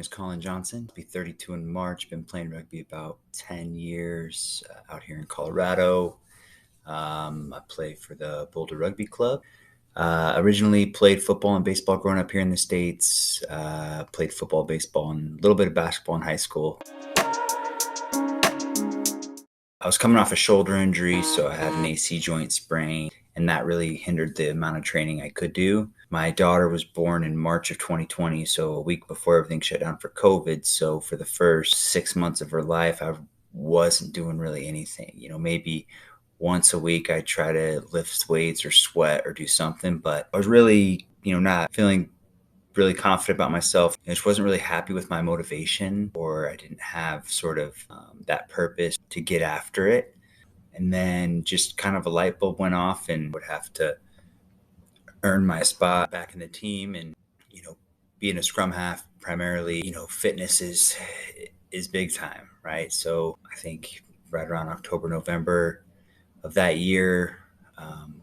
is Colin Johnson. I'll be 32 in March. Been playing rugby about 10 years out here in Colorado. I play for the Boulder Rugby Club. Originally played football and baseball growing up here in the States. Played football, baseball, and a little bit of basketball in high school. I was coming off a shoulder injury, so I had an AC joint sprain, and that really hindered the amount of training I could do. My daughter was born in March of 2020, so a week before everything shut down for COVID. So for the first 6 months of her life, I wasn't doing really anything. Maybe once a week I'd try to lift weights or sweat or do something, but I was really, not feeling really confident about myself. I just wasn't really happy with my motivation, or I didn't have sort of that purpose to get after it. And then just kind of a light bulb went off, and would have to earn my spot back in the team. And, being a scrum half, primarily, fitness is big time, right? So I think right around October, November of that year,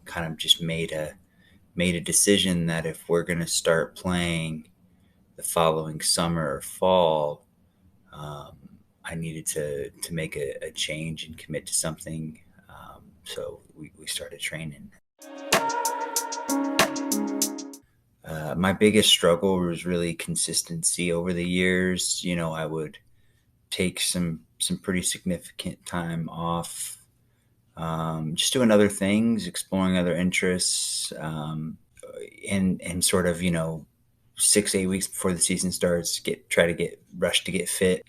kind of just made a decision that if we're going to start playing the following summer or fall, I needed to make a change and commit to something. So we started training. My biggest struggle was really consistency over the years. I would take some pretty significant time off, just doing other things, exploring other interests, and sort of 6-8 weeks before the season starts, try to get rushed to get fit.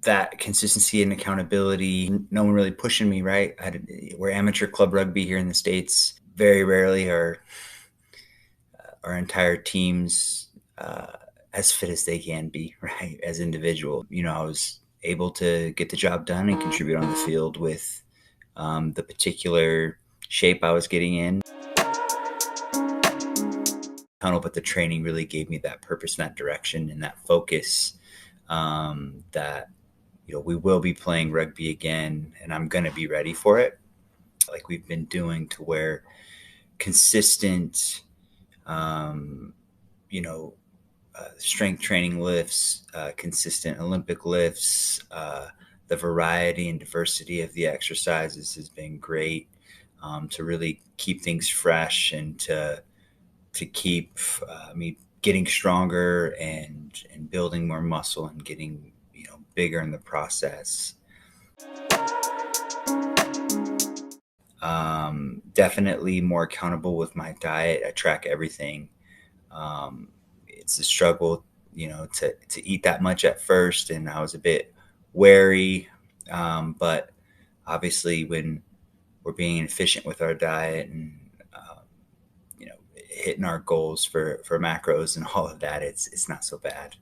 That consistency and accountability, no one really pushing me, right? We're amateur club rugby here in the States. Very rarely are our entire teams as fit as they can be, right? As individual, I was able to get the job done and contribute on the field with the particular shape I was getting in. But the training really gave me that purpose and that direction and that focus, that we will be playing rugby again, and I'm going to be ready for it, like we've been doing, to where consistent strength training lifts, consistent Olympic lifts, the variety and diversity of the exercises has been great, to really keep things fresh and to keep me getting stronger and building more muscle and getting bigger in the process. Definitely more accountable with my diet. I track everything. It's a struggle, to eat that much at first, and I was a bit wary. But obviously, when we're being efficient with our diet and hitting our goals for macros and all of that, it's not so bad.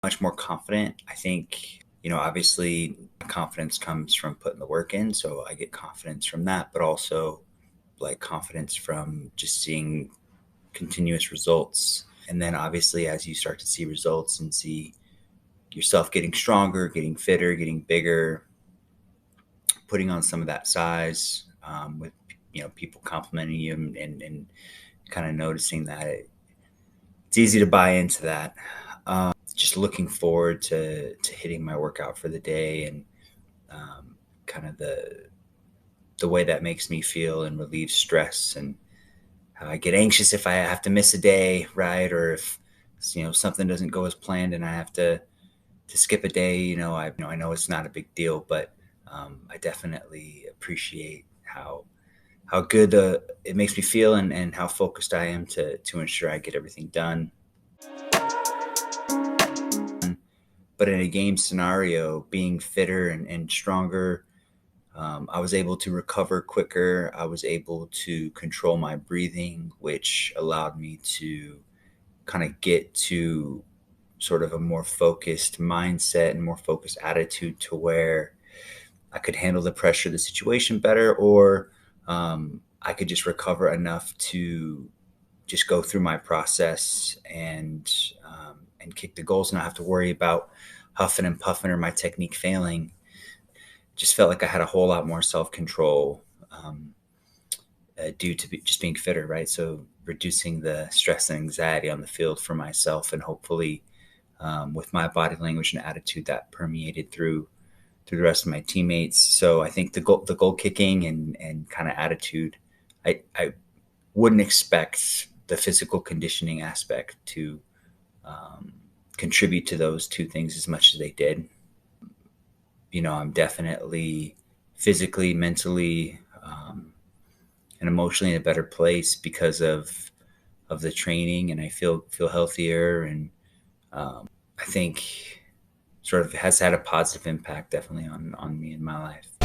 Much more confident, I think. Obviously confidence comes from putting the work in, so I get confidence from that, but also like confidence from just seeing continuous results. And then obviously as you start to see results and see yourself getting stronger, getting fitter, getting bigger, putting on some of that size, with people complimenting you and kind of noticing that, it's easy to buy into that. Just looking forward to hitting my workout for the day, and kind of the way that makes me feel and relieves stress, and how I get anxious if I have to miss a day, right? Or if something doesn't go as planned and I have to skip a day. I know it's not a big deal, but I definitely appreciate how good it makes me feel, and how focused I am to ensure I get everything done. But in a game scenario, being fitter and stronger, I was able to recover quicker. I was able to control my breathing, which allowed me to kind of get to sort of a more focused mindset and more focused attitude, to where I could handle the pressure of the situation better, or I could just recover enough to just go through my process and kick the goals, and not have to worry about huffing and puffing or my technique failing. Just felt like I had a whole lot more self-control, due to just being fitter, right? So reducing the stress and anxiety on the field for myself, and hopefully with my body language and attitude that permeated through the rest of my teammates. So I think the goal kicking and kind of attitude, I wouldn't expect the physical conditioning aspect to contribute to those two things as much as they did. I'm definitely physically, mentally, and emotionally in a better place because of the training, and I feel healthier, and I think sort of has had a positive impact definitely on me in my life.